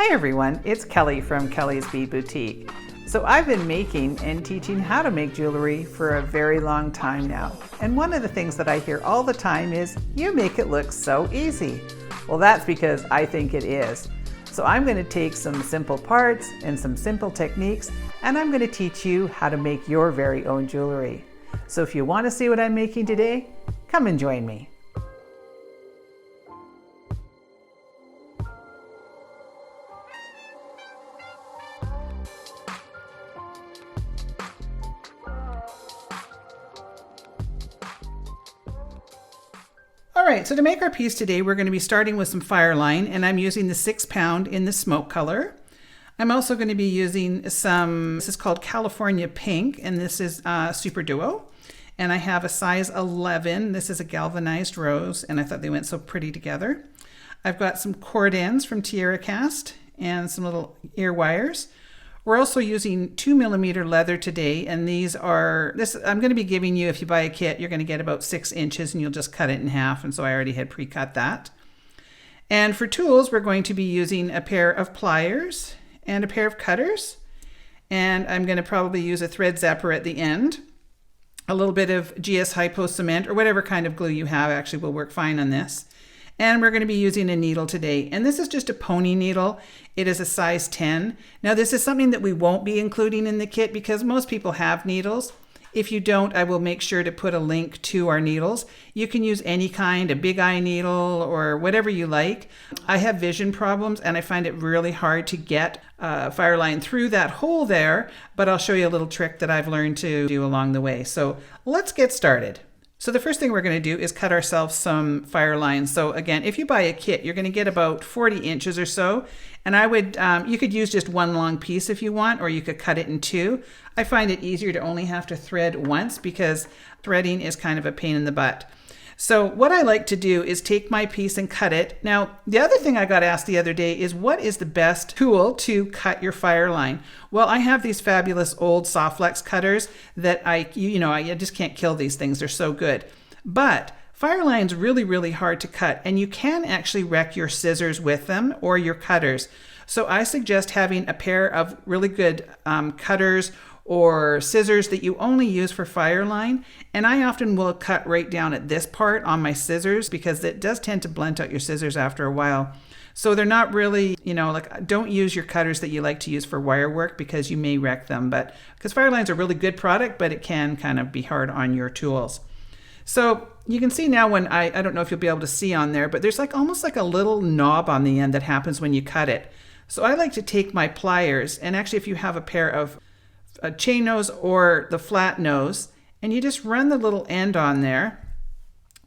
Hi everyone, it's Kelly from Kellie's Bead Boutique. So I've been making and teaching how to make jewelry for a very long time now. And one of the things that I hear all the time is, you make it look so easy. Well, that's because I think it is. So I'm going to take some simple parts and some simple techniques, and I'm going to teach you how to make your very own jewelry. So if you want to see what I'm making today, come and join me. All right, so to make our piece today, we're going to be starting with some Fireline, and I'm using the 6 pound in the smoke color. I'm also going to be using this is called California Pink, and this is Super Duo. And I have a size 11. This is a galvanized rose, and I thought they went so pretty together. I've got some cord ends from Tierra Cast and some little ear wires. We're also using 2mm leather today, and I'm going to be giving you, if you buy a kit, you're going to get about 6 inches, and you'll just cut it in half, and so I already had pre-cut that. And for tools, we're going to be using a pair of pliers and a pair of cutters, and I'm going to probably use a thread zapper at the end. A little bit of GS Hypo cement, or whatever kind of glue you have, actually will work fine on this. And we're going to be using a needle today. And this is just a pony needle. It is a size 10. Now this is something that we won't be including in the kit because most people have needles. If you don't, I will make sure to put a link to our needles. You can use any kind, a big eye needle or whatever you like. I have vision problems and I find it really hard to get Fireline through that hole there, but I'll show you a little trick that I've learned to do along the way. So let's get started. So the first thing we're going to do is cut ourselves some Fireline. So again, if you buy a kit, you're going to get about 40 inches or so. And I would, you could use just one long piece if you want, or you could cut it in two. I find it easier to only have to thread once because threading is kind of a pain in the butt. So what I like to do is take my piece and cut it. Now, the other thing I got asked the other day is, what is the best tool to cut your Fireline? Well, I have these fabulous old Softflex cutters that I just can't kill these things. They're so good. But Fireline's really, really hard to cut, and you can actually wreck your scissors with them or your cutters. So I suggest having a pair of really good cutters or scissors that you only use for Fireline. And I often will cut right down at this part on my scissors because it does tend to blunt out your scissors after a while. So they're not really, don't use your cutters that you like to use for wire work because you may wreck them. But because Fireline's a really good product, but it can kind of be hard on your tools. So you can see now when I don't know if you'll be able to see on there, but there's almost like a little knob on the end that happens when you cut it. So I like to take my pliers, and actually if you have a pair of a chain nose or the flat nose, and you just run the little end on there.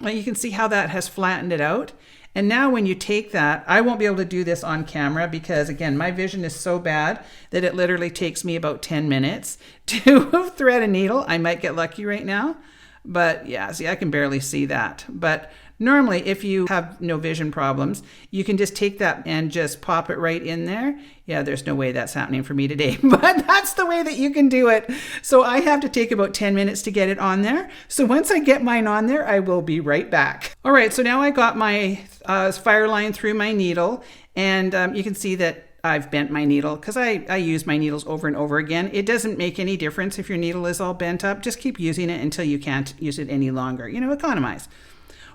Well, you can see how that has flattened it out. And now when you take that, I won't be able to do this on camera because again, my vision is so bad that it literally takes me about 10 minutes to thread a needle. I might get lucky right now, but yeah, see, I can barely see that. But normally, if you have no vision problems, you can just take that and just pop it right in there. Yeah, there's no way that's happening for me today, but that's the way that you can do it. So I have to take about 10 minutes to get it on there. So once I get mine on there, I will be right back. All right, so now I got my Fireline through my needle, and you can see that I've bent my needle because I use my needles over and over again. It doesn't make any difference if your needle is all bent up. Just keep using it until you can't use it any longer. Economize.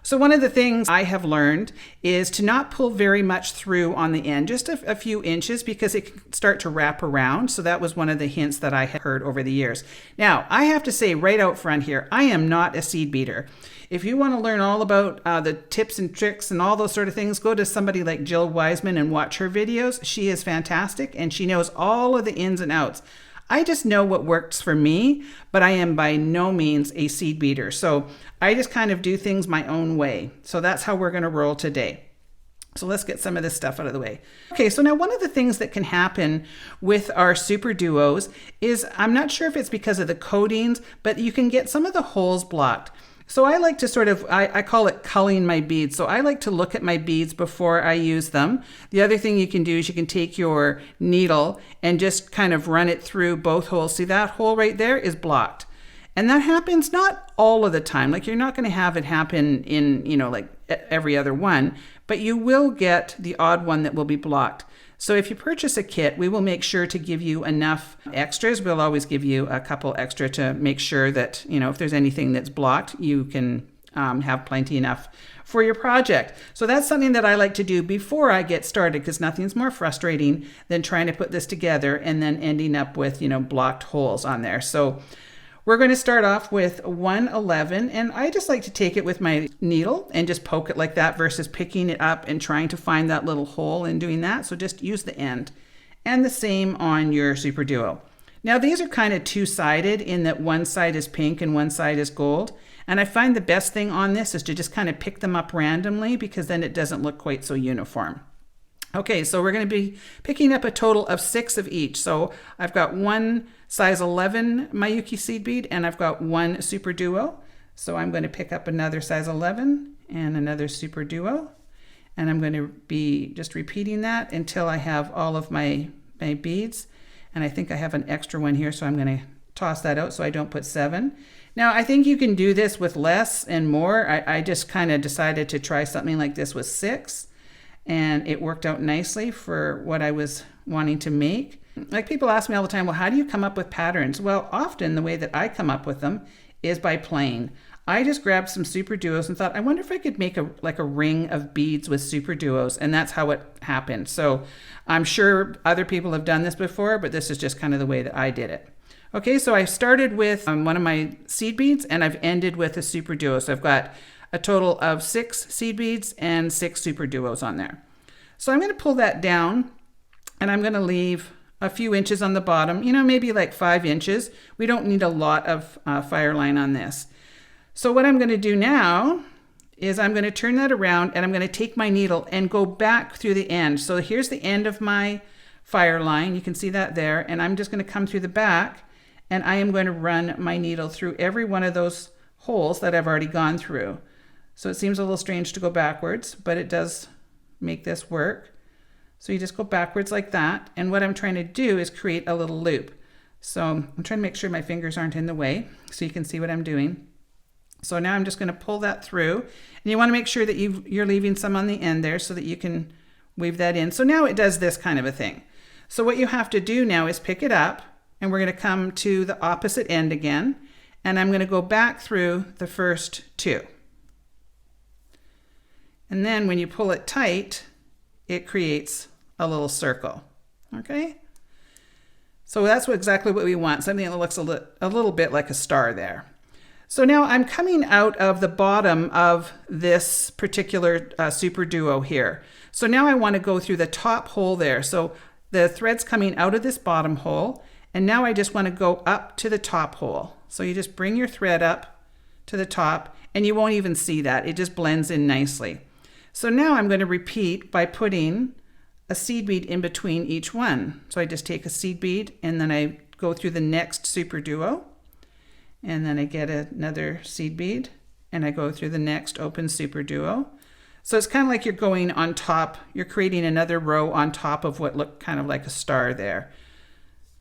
So one of the things I have learned is to not pull very much through on the end, just a few inches, because it can start to wrap around. So that was one of the hints that I had heard over the years. Now, I have to say right out front here, I am not a seed beater. If you want to learn all about the tips and tricks and all those sort of things, go to somebody like Jill Wiseman and watch her videos. She is fantastic, and she knows all of the ins and outs. I just know what works for me, but I am by no means a seed beater. So I just kind of do things my own way. So that's how we're going to roll today. So let's get some of this stuff out of the way. Okay, so now one of the things that can happen with our Super Duos is, I'm not sure if it's because of the coatings, but you can get some of the holes blocked. So I like to I call it culling my beads. So I like to look at my beads before I use them. The other thing you can do is you can take your needle and just kind of run it through both holes. See, that hole right there is blocked. And that happens not all of the time. You're not going to have it happen in, every other one, but you will get the odd one that will be blocked. So if you purchase a kit, we will make sure to give you enough extras. We'll always give you a couple extra to make sure that, you know, if there's anything that's blocked, you can have plenty enough for your project. So that's something that I like to do before I get started, because nothing's more frustrating than trying to put this together and then ending up with, you know, blocked holes on there. So we're going to start off with 111, and I just like to take it with my needle and just poke it like that versus picking it up and trying to find that little hole and doing that. So just use the end. And the same on your Super Duo. Now these are kind of two-sided in that one side is pink and one side is gold. And I find the best thing on this is to just kind of pick them up randomly, because then it doesn't look quite so uniform. Okay, so we're going to be picking up a total of 6 of each. So I've got one size 11 Miyuki seed bead, and I've got one Super Duo. So I'm going to pick up another size 11 and another Super Duo. And I'm going to be just repeating that until I have all of my beads. And I think I have an extra one here, so I'm going to toss that out so I don't put 7. Now, I think you can do this with less and more. I just kind of decided to try something like this with 6. And it worked out nicely for what I was wanting to make. Like, people ask me all the time, well, how do you come up with patterns? Well, often the way that I come up with them is by playing. I just grabbed some Super Duos and thought, I wonder if I could make a ring of beads with Super Duos. And that's how it happened. So I'm sure other people have done this before, but this is just kind of the way that I did it. Okay, so I started with one of my seed beads, and I've ended with a Super Duo. So I've got a total of 6 seed beads and 6 Super Duos on there. So I'm going to pull that down, and I'm going to leave a few inches on the bottom, you know, maybe like 5 inches. We don't need a lot of fire line on this. So what I'm going to do now is I'm going to turn that around, and I'm going to take my needle and go back through the end. So here's the end of my fire line. You can see that there. And I'm just going to come through the back, and I am going to run my needle through every one of those holes that I've already gone through. So it seems a little strange to go backwards, but it does make this work. So you just go backwards like that. And what I'm trying to do is create a little loop. So I'm trying to make sure my fingers aren't in the way so you can see what I'm doing. So now I'm just going to pull that through. And you want to make sure that you're leaving some on the end there so that you can weave that in. So now it does this kind of a thing. So what you have to do now is pick it up, and we're going to come to the opposite end again. And I'm going to go back through the first 2. And then when you pull it tight, it creates a little circle. Okay? So that's exactly what we want, something that looks a little bit like a star there. So now I'm coming out of the bottom of this particular Super Duo here. So now I want to go through the top hole there. So the thread's coming out of this bottom hole, and now I just want to go up to the top hole. So you just bring your thread up to the top, and you won't even see that. It just blends in nicely. So now I'm going to repeat by putting a seed bead in between each one. So I just take a seed bead, and then I go through the next Super Duo, and then I get another seed bead, and I go through the next open Super Duo. So it's kind of like you're going on top, you're creating another row on top of what looked kind of like a star there.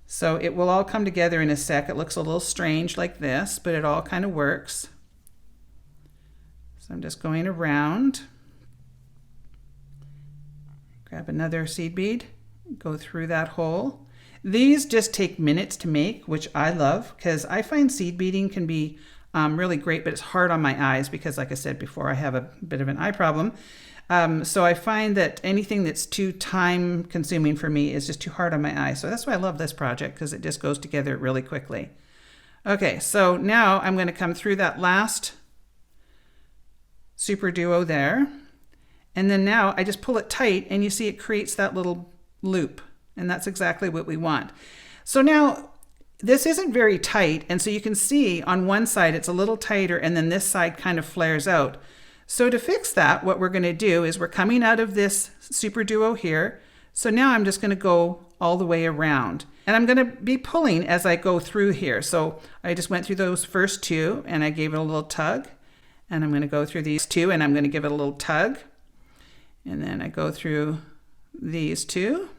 So it will all come together in a sec. It looks a little strange like this, but it all kind of works. So I'm just going around. Grab another seed bead, go through that hole. These just take minutes to make, which I love, because I find seed beading can be really great, but it's hard on my eyes because, like I said before, I have a bit of an eye problem. So I find that anything that's too time consuming for me is just too hard on my eyes. So that's why I love this project, because it just goes together really quickly. Okay, so now I'm going to come through that last Super Duo there. And then now I just pull it tight, and you see it creates that little loop. And that's exactly what we want. So now this isn't very tight. And so you can see on one side it's a little tighter, and then this side kind of flares out. So to fix that, what we're going to do is we're coming out of this Super Duo here. So now I'm just going to go all the way around. And I'm going to be pulling as I go through here. So I just went through those first 2, and I gave it a little tug. And I'm going to go through these 2, and I'm going to give it a little tug. And then I go through these 2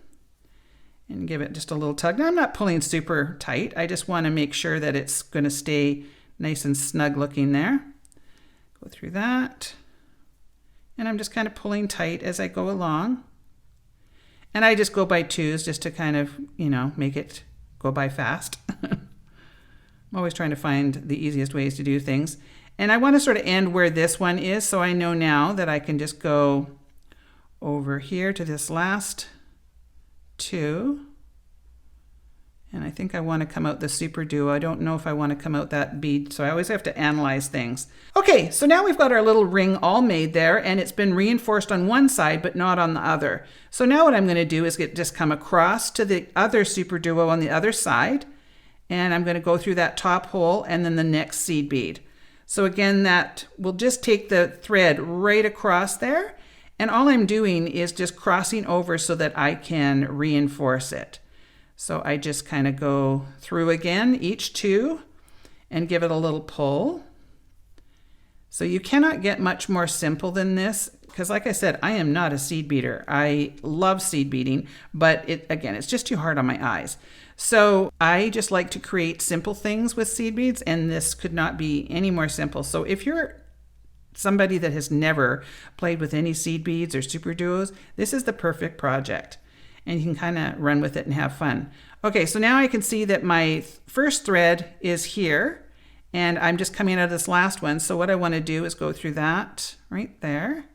and give it just a little tug. Now I'm not pulling super tight. I just want to make sure that it's going to stay nice and snug looking there. Go through that. And I'm just kind of pulling tight as I go along. And I just go by twos just to kind of, you know, make it go by fast. I'm always trying to find the easiest ways to do things. And I want to sort of end where this one is, so I know now that I can just go over here to this last two. And I think I want to come out the super duo. I don't know if I want to come out that bead, so I always have to analyze things. Okay, so now we've got our little ring all made there, and it's been reinforced on one side, but not on the other. So now what I'm going to do is just come across to the other super duo on the other side, and I'm going to go through that top hole and then the next seed bead. So again, that will just take the thread right across there, and all I'm doing is just crossing over so that I can reinforce it. So I just kind of go through again, each two, and give it a little pull. So you cannot get much more simple than this, because like I said, I am not a seed beater. I love seed beading, but again, it's just too hard on my eyes. So I just like to create simple things with seed beads, and this could not be any more simple. So if you're somebody that has never played with any seed beads or super duos, this is the perfect project. And you can kind of run with it and have fun. Okay, so now I can see that my first thread is here, and I'm just coming out of this last one. So what I want to do is go through that right there.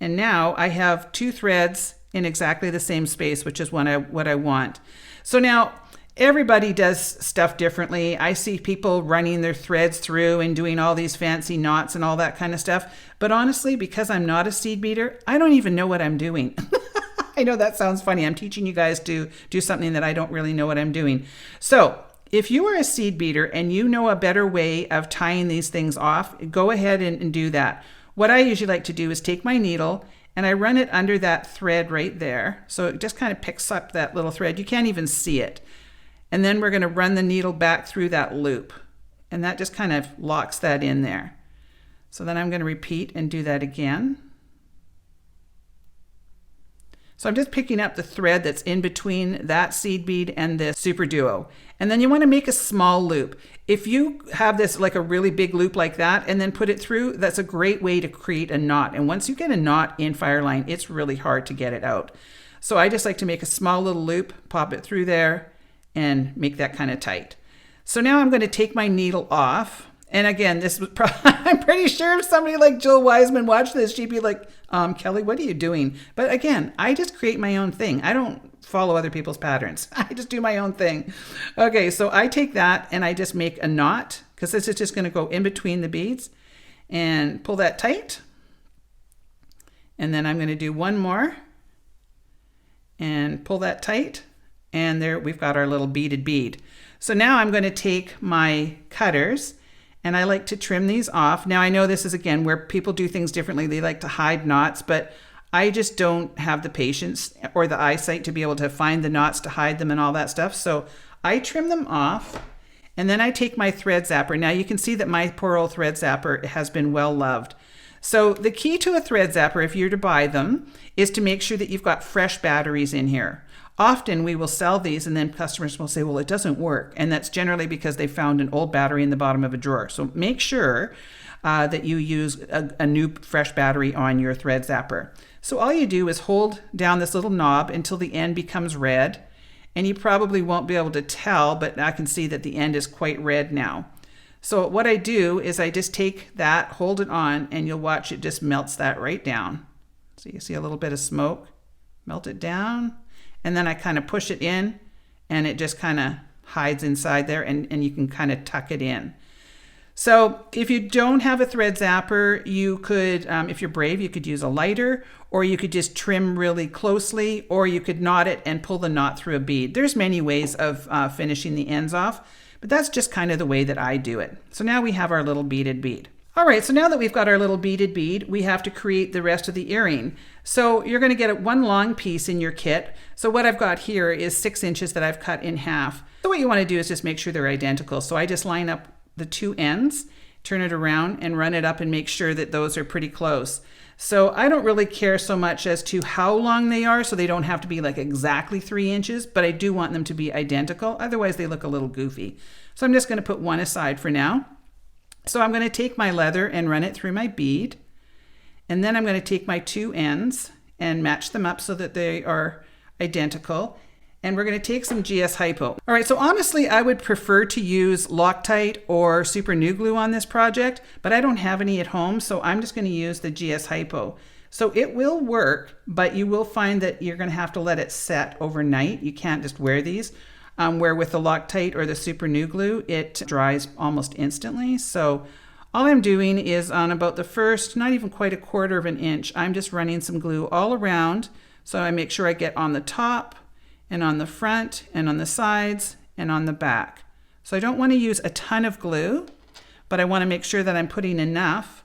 And now I have two threads in exactly the same space, which is what I want. So now everybody does stuff differently. I see people running their threads through and doing all these fancy knots and all that kind of stuff. But honestly, because I'm not a seed beater, I don't even know what I'm doing. I know that sounds funny. I'm teaching you guys to do something that I don't really know what I'm doing. So if you are a seed beater and you know a better way of tying these things off, go ahead and do that. What I usually like to do is take my needle and I run it under that thread right there. So it just kind of picks up that little thread. You can't even see it. And then we're going to run the needle back through that loop. And that just kind of locks that in there. So then I'm going to repeat and do that again. So I'm just picking up the thread that's in between that seed bead and this super duo. And then you want to make a small loop. If you have this like a really big loop like that and then put it through, that's a great way to create a knot. And once you get a knot in Fireline, it's really hard to get it out. So I just like to make a small little loop, pop it through there, and make that kind of tight. So now I'm going to take my needle off. And again, this was I'm pretty sure if somebody like Jill Wiseman watched this, she'd be like, Kelly, what are you doing? But again, I just create my own thing. I don't follow other people's patterns. I just do my own thing. Okay, so I take that and I just make a knot, because this is just going to go in between the beads, and pull that tight. And then I'm going to do one more and pull that tight. And there we've got our little beaded bead. So now I'm going to take my cutters, and I like to trim these off. Now I know this is again where people do things differently. They like to hide knots, but I just don't have the patience or the eyesight to be able to find the knots to hide them and all that stuff. So I trim them off, and then I take my thread zapper. Now you can see that my poor old thread zapper has been well loved. So the key to a thread zapper, if you're to buy them, is to make sure that you've got fresh batteries in here. Often we will sell these and then customers will say, well, it doesn't work. And that's generally because they found an old battery in the bottom of a drawer. So make sure that you use a new fresh battery on your thread zapper. So all you do is hold down this little knob until the end becomes red. And you probably won't be able to tell, but I can see that the end is quite red now. So what I do is I just take that, hold it on, and you'll watch it just melts that right down. So you see a little bit of smoke, melt it down. And then I kind of push it in, and it just kind of hides inside there, and you can kind of tuck it in. So if you don't have a thread zapper, you could, if you're brave, you could use a lighter, or you could just trim really closely, or you could knot it and pull the knot through a bead. There's many ways of finishing the ends off, but that's just kind of the way that I do it. So now we have our little beaded bead. All right, so now that we've got our little beaded bead, we have to create the rest of the earring. So you're going to get one long piece in your kit. So what I've got here is 6 inches that I've cut in half. So what you want to do is just make sure they're identical. So I just line up the two ends, turn it around, and run it up and make sure that those are pretty close. So I don't really care so much as to how long they are, so they don't have to be like exactly 3 inches, but I do want them to be identical. Otherwise they look a little goofy. So I'm just going to put one aside for now. So I'm going to take my leather and run it through my bead, and then I'm going to take my two ends and match them up so that they are identical. And we're going to take some GS Hypo. All right, so honestly, I would prefer to use Loctite or Super New Glue on this project, but I don't have any at home, so I'm just going to use the GS Hypo. So it will work, but you will find that you're going to have to let it set overnight. You can't just wear these. Where with the Loctite or the Super New Glue, it dries almost instantly. So all I'm doing is on about the first, not even quite a quarter of an inch, I'm just running some glue all around. So I make sure I get on the top, and on the front, and on the sides, and on the back. So I don't want to use a ton of glue, but I want to make sure that I'm putting enough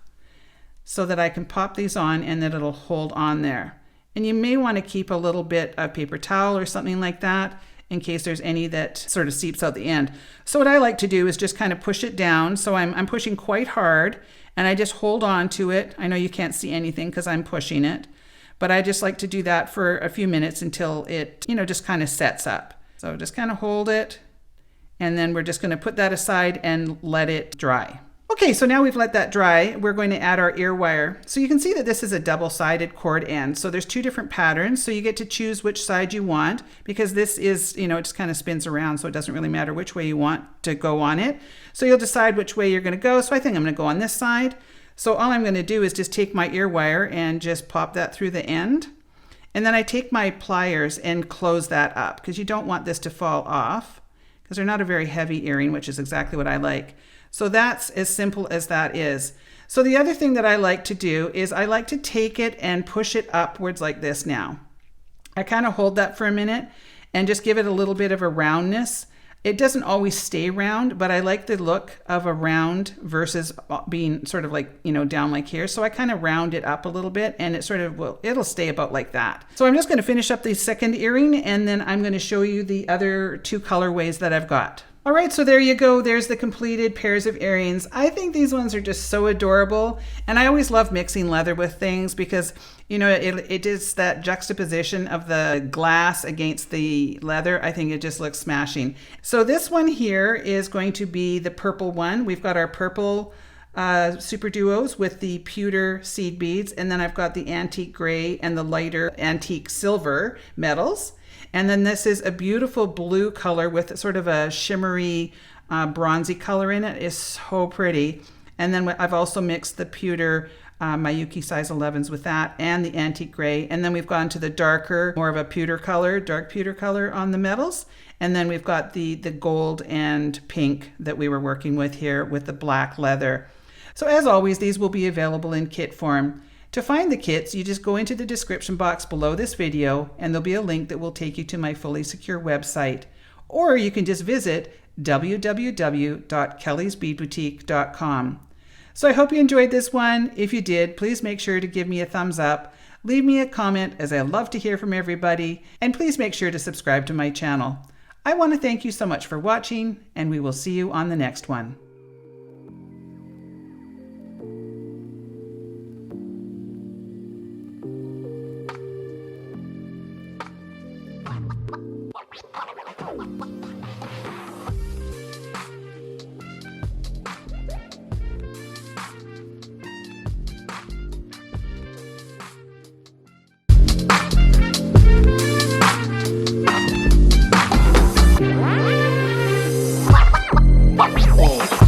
so that I can pop these on and that it'll hold on there. And you may want to keep a little bit of paper towel or something like that in case there's any that sort of seeps out the end. So what I like to do is just kind of push it down. So I'm pushing quite hard, and I just hold on to it. I know you can't see anything because I'm pushing it. But I just like to do that for a few minutes until it, just kind of sets up. So just kind of hold it, and then we're just going to put that aside and let it dry. Okay, so now we've let that dry, we're going to add our ear wire. So you can see that this is a double-sided cord end. So there's two different patterns, so you get to choose which side you want, because this is, it just kind of spins around, so it doesn't really matter which way you want to go on it. So you'll decide which way you're going to go. So I think I'm going to go on this side. So all I'm going to do is just take my ear wire and just pop that through the end. And then I take my pliers and close that up, because you don't want this to fall off, because they're not a very heavy earring, which is exactly what I like. So that's as simple as that is. So the other thing that I like to do is I like to take it and push it upwards like this now. I kind of hold that for a minute and just give it a little bit of a roundness. It doesn't always stay round, but I like the look of a round versus being sort of like, down like here. So I kind of round it up a little bit, and it sort of it'll stay about like that. So I'm just going to finish up the second earring, and then I'm going to show you the other two colorways that I've got. All right, so there you go. There's the completed pairs of earrings. I think these ones are just so adorable. And I always love mixing leather with things because, it is that juxtaposition of the glass against the leather. I think it just looks smashing. So this one here is going to be the purple one. We've got our purple super duos with the pewter seed beads. And then I've got the antique gray and the lighter antique silver metals. And then this is a beautiful blue color with sort of a shimmery bronzy color in it. It's so pretty. And then I've also mixed the pewter Miyuki size 11s with that and the antique gray. And then we've gone to the darker, more of a pewter color, dark pewter color on the metals. And then we've got the gold and pink that we were working with here with the black leather. So as always, these will be available in kit form. To find the kits, you just go into the description box below this video, and there'll be a link that will take you to my fully secure website. Or you can just visit www.kelliesbeadboutique.com. So I hope you enjoyed this one. If you did, please make sure to give me a thumbs up. Leave me a comment, as I love to hear from everybody. And please make sure to subscribe to my channel. I want to thank you so much for watching, and we will see you on the next one. Oh.